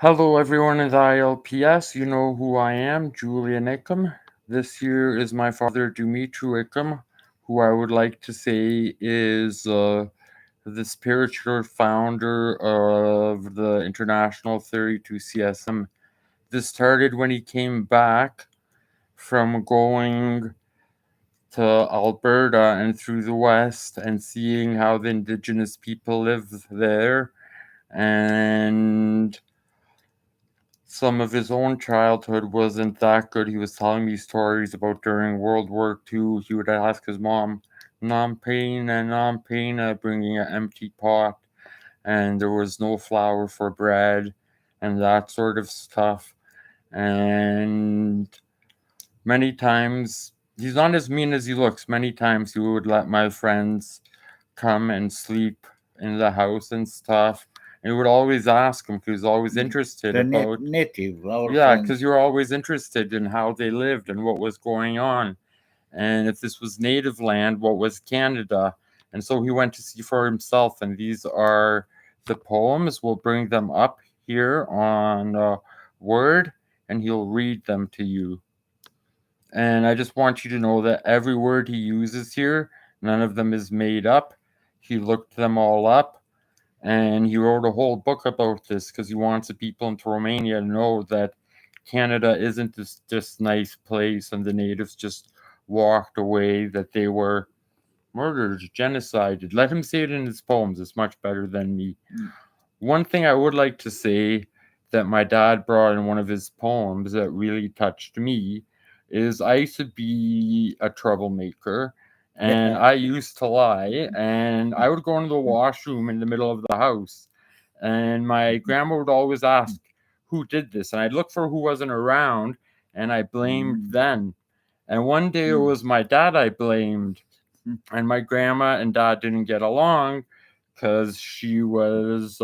Hello, everyone in the ILPS. You know who I am, Julian Ichim. This here is my father, Dumitru Ichim, who I would like to say is the spiritual founder of the International 32 CSM. This started when he came back from going to Alberta and through the West and seeing how the Indigenous people live there and some of his own childhood wasn't that good. He was telling me stories about during World War II. He would ask his mom, Nam pain, bringing an empty pot, and there was no flour for bread, and that sort of stuff. And many times, he's not as mean as he looks. Many times, he would let my friends come and sleep in the house and stuff. And we would always ask him because he was always interested The about native, our yeah, friend. because you're always interested in how they lived and what was going on. And if this was native land, what was Canada? And so he went to see for himself. And these are the poems. We'll bring them up here on Word and he'll read them to you. And I just want you to know that every word he uses here, none of them is made up. He looked them all up and he wrote a whole book about this because he wants the people in Romania to know that Canada isn't this just nice place and the natives just walked away, that they were murdered, genocided. Let him say it in his poems. It's much better than me. One thing I would like to say that my dad brought in one of his poems that really touched me is I used to be a troublemaker and I used to lie and I would go into the washroom in the middle of the house and my grandma would always ask who did this and I'd look for who wasn't around and I blamed them. And one day it was my dad I blamed and my grandma and dad didn't get along because she was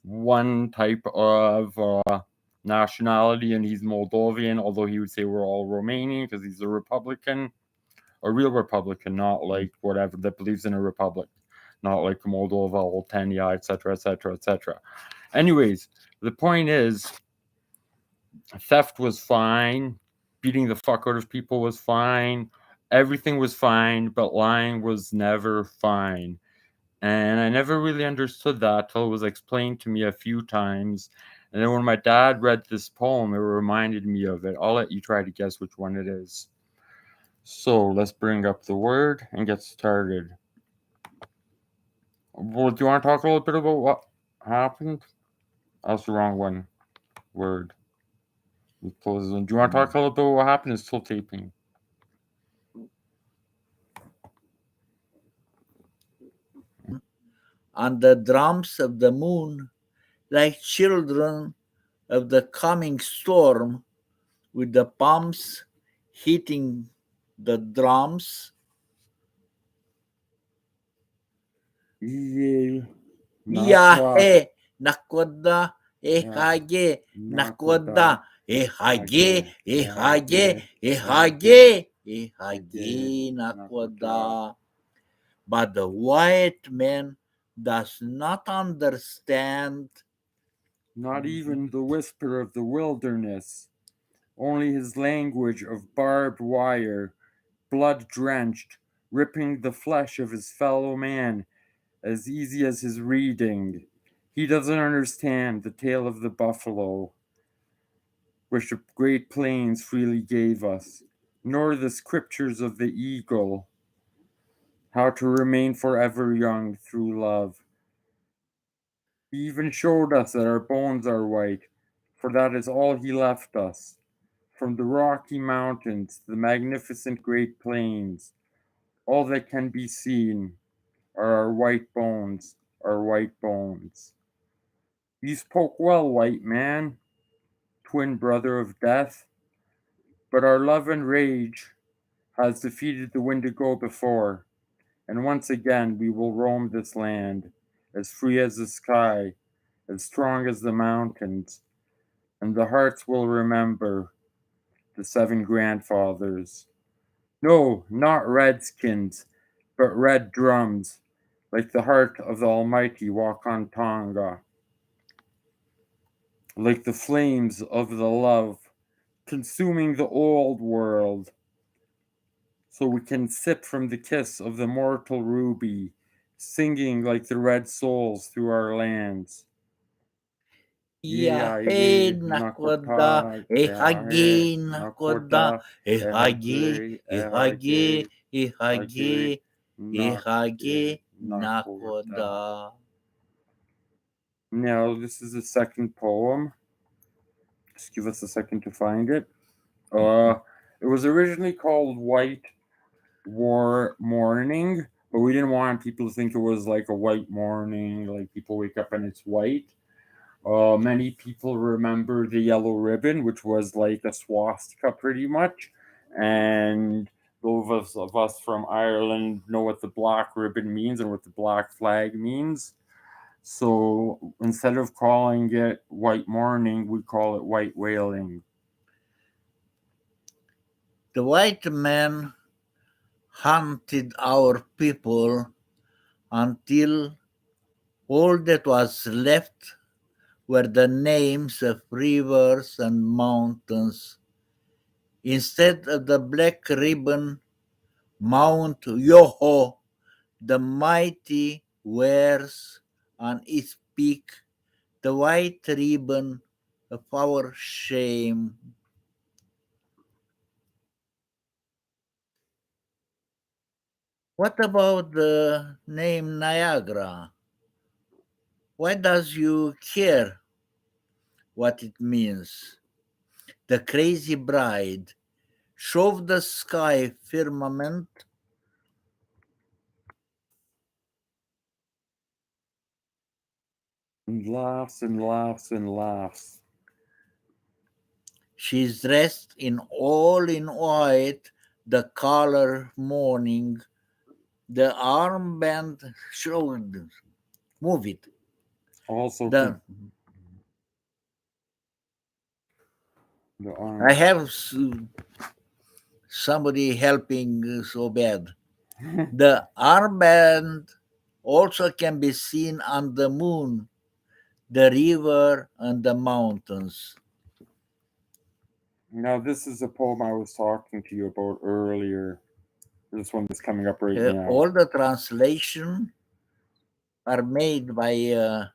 one type of nationality and he's Moldovan, although he would say we're all Romanian because he's a Republican, a real Republican, not like whatever that believes in a republic, not like Moldova, Oltenia, etc., etc., etc. Anyways, the point is, theft was fine, beating the fuck out of people was fine, everything was fine, but lying was never fine. And I never really understood that till it was explained to me a few times. And then when my dad read this poem, it reminded me of it. I'll let you try to guess which one it is. So let's bring up the word and get started. Well, do you want to talk a little bit about what happened? That's the wrong one. Word. Do you want to talk a little bit about what happened? It's still taping. On the drums of the moon, like children of the coming storm, with the palms hitting the drums. Yeah. Yahe nakoda ehage nakoda ehage ehage ehage ehage nakoda. But the white man does not understand. Not even the whisper of the wilderness, only his language of barbed wire, blood drenched, ripping the flesh of his fellow man as easy as his reading. He doesn't understand the tale of the buffalo, which the great plains freely gave us, nor the scriptures of the eagle, how to remain forever young through love. He even showed us that our bones are white, for that is all he left us. From the Rocky Mountains to the magnificent Great Plains, all that can be seen are our white bones, our white bones. You spoke well, white man, twin brother of death, but our love and rage has defeated the Wendigo before, and once again we will roam this land, as free as the sky, as strong as the mountains, and the hearts will remember the seven grandfathers. No, not redskins, but red drums, like the heart of the Almighty Wakan Tonga. like the flames of the love, consuming the old world, so we can sip from the kiss of the mortal ruby, singing like the red souls through our lands. Yahe Ye nakoda, nakota, ehage ehahe, nakoda, nakota, ehage, ehage, ehage, ehage, hage, ehage nakota. nakoda. Now, this is the second poem. Just give us a second to find it. Uh, it was originally called White War Morning, but we didn't want people to think it was like a white morning, like people wake up and it's white. Many people remember the yellow ribbon, which was like a swastika pretty much. And those of us from Ireland know what the black ribbon means and what the black flag means. So instead of calling it white morning, we call it white whaling. The white man hunted our people until all that was left were the names of rivers and mountains. Instead of the black ribbon, Mount Yoho, the mighty, wears on its peak the white ribbon of our shame. What about the name Niagara? Why does you care what it means? The crazy bride shove the sky firmament. And laughs and laughs and laughs. She's dressed in all in white, the color morning, the armband showed. Move it. Also, The, the I arm. have somebody helping so bad. The armband also can be seen on the moon, the river, and the mountains. Now, this is a poem I was talking to you about earlier. This one is coming up right now. All the translation are made by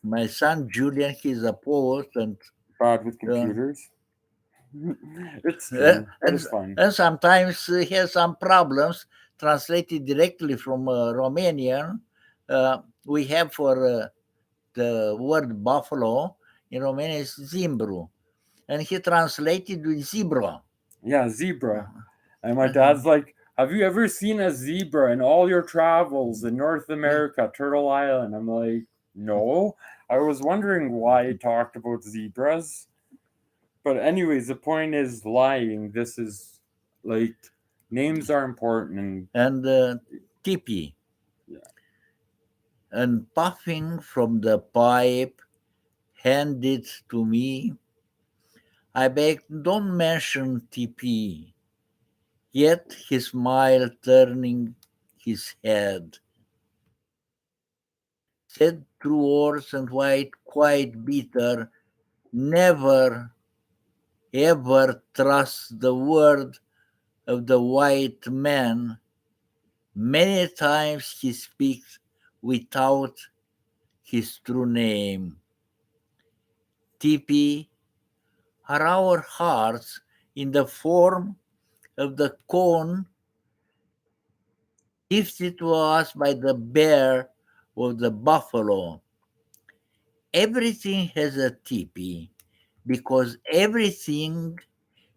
my son Julian. He's a poet, and Bad with uh, computers. It's true, but and, it's fun. and sometimes he has some problems translated directly from Romanian. We have for the word buffalo in Romanian is zimbru, and he translated with zebra. Yeah, zebra. And my dad's like, have you ever seen a zebra in all your travels in North America, Turtle Island? I'm like, no. I was wondering why he talked about zebras. But anyways, the point is lying. This is like names are important And tipi, yeah. and puffing from the pipe handed to me. I beg, don't mention TP. Yet he smiled, turning his head. Said true words and white, quite bitter. Never, ever trust the word of the white man. Many times he speaks without his true name. TP are our hearts in the form of the cone gifted to us by the bear or the buffalo. Everything has a tipi because everything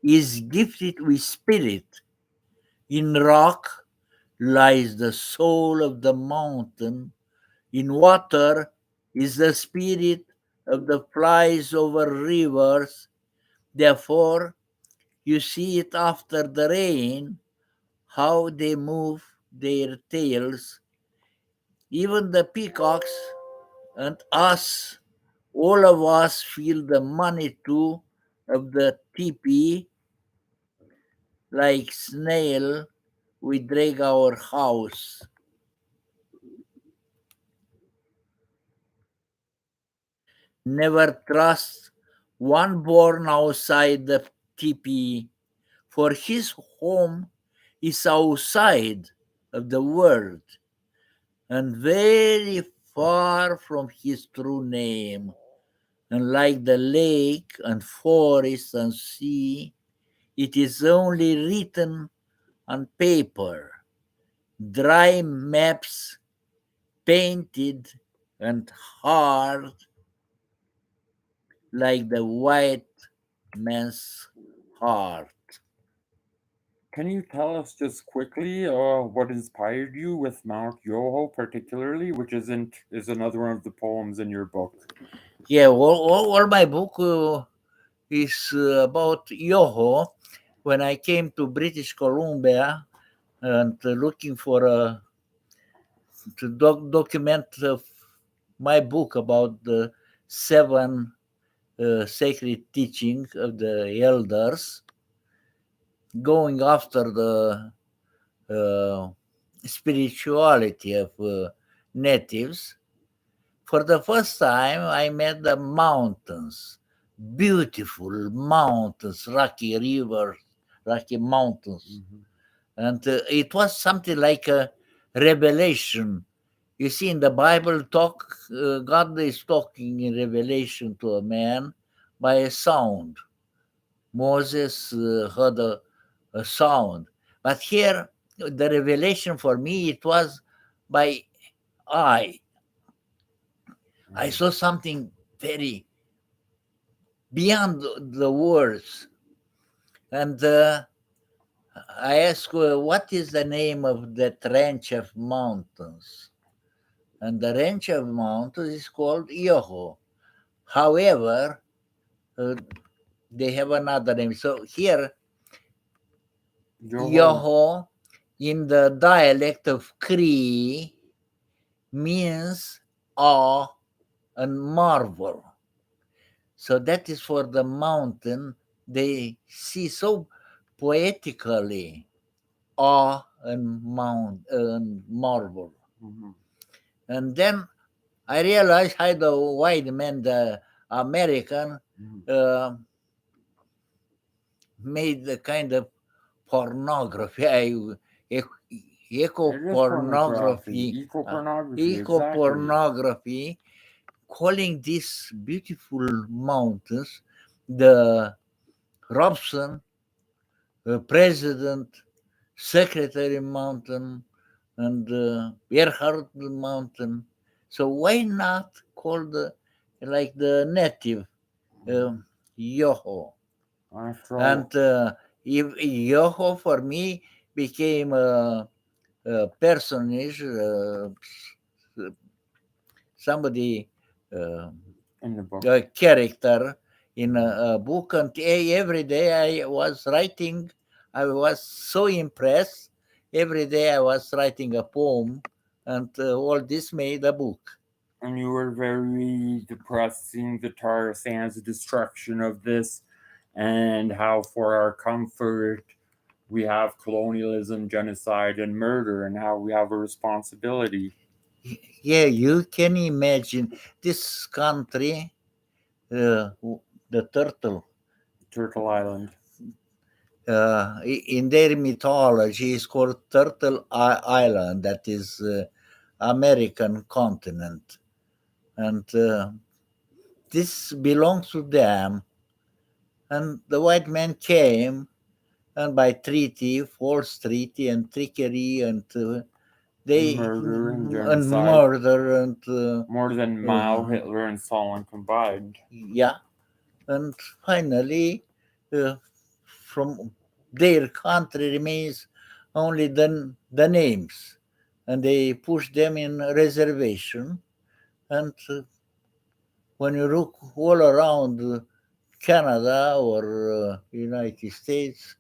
is gifted with spirit. In rock lies the soul of the mountain. In water is the spirit of the flies over rivers. Therefore, you see it after the rain, how they move their tails. Even the peacocks and us, all of us feel the money too of the teepee. Like snail, we drag our house. Never trust one born outside the teepee, for his home is outside of the world and very far from his true name. And like the lake and forest and sea, it is only written on paper, dry maps painted and hard like the white man's heart. Can you tell us just quickly what inspired you with Mount Yoho, particularly, which is another one of the poems in your book? Yeah, all my book is about Yoho. When I came to British Columbia and looking for to document my book about the seven sacred teaching of the elders, going after the uh, spirituality of natives. For the first time, I met the mountains, beautiful mountains, rocky rivers, rocky mountains. Mhm. And it was something like a revelation. You see, in the Bible, God is talking in revelation to a man by a sound. Moses heard a sound. But here, the revelation for me, it was by eye. I Mhm. saw something very beyond the words. And I asked, what is the name of that range of mountains? And the range of mountains is called Yoho. However, uh, they have another name. So here, Yoho. Yoho in the dialect of Cree means awe and marvel. So that is for the mountain. They see so poetically awe and marvel. Mhm. And then I realized how the white man, the American, Mhm. uh, made the kind of pornography, eco It is pornography, pornography, eco pornography, eco exactly. pornography, calling these beautiful mountains the Robson President, Secretary Mountain, and Earhart Mountain. So why not call the like the native Mhm. Yoho? After all, And if Yoho for me became a personage, somebody, uh, in the book. a character in Mhm. a book, and every day I was writing. I was so impressed. Every day I was writing a poem, and all this made a book. And you were very depressed seeing the tar sands destruction of this and how for our comfort we have colonialism, genocide, and murder, and how we have a responsibility. Yeah, you can imagine this country, the turtle. Turtle Island. In their mythology, is called Turtle Island. That is American continent, and this belongs to them. And the white man came, and by treaty, false treaty, and trickery, and they Murder and and genocide. murder, and More than Mao, uh, Hitler, and Stalin combined. yeah, and finally, uh, from their country remains only the names, and they push them in reservation. And when you look all around Canada or United States,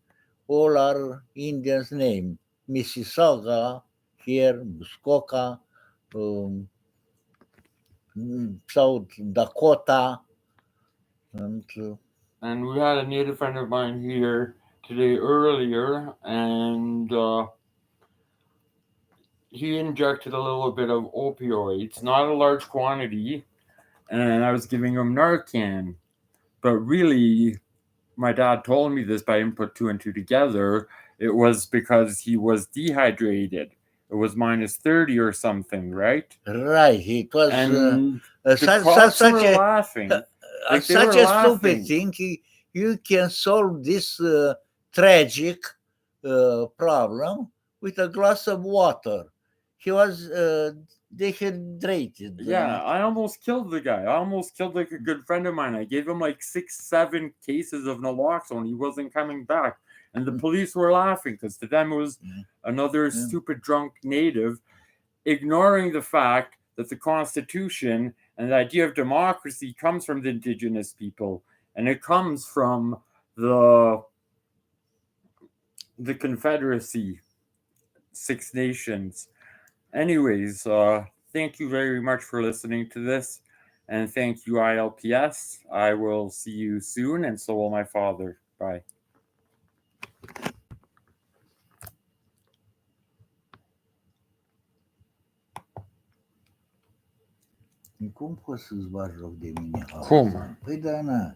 all are Indians' name. Mississauga here, Muskoka, um, South Dakota, and And we had a native friend of mine here today earlier, and he injected a little bit of opioids, not a large quantity, and I was giving him Narcan. But really, my dad told me this, but I didn't put two and two together. It was because he was dehydrated. It was minus 30 or something, right? Right. It was And the such cops were laughing. Like they were such a stupid laughing. thing. You can solve this tragic problem with a glass of water. He was dehydrated. Yeah, I almost killed the guy. I almost killed like a good friend of mine. I gave him like 6, 7 cases of naloxone. He wasn't coming back. And the police were laughing because to them it was another stupid drunk native, ignoring the fact that the Constitution and the idea of democracy comes from the indigenous people. And it comes from the Confederacy, 6 Nations. Anyways, thank you very much for listening to this. And thank you, ILPS. I will see you soon, and so will my father. Bye. Cum poți să-ți bagi joc de mine? Cum? Păi da, na.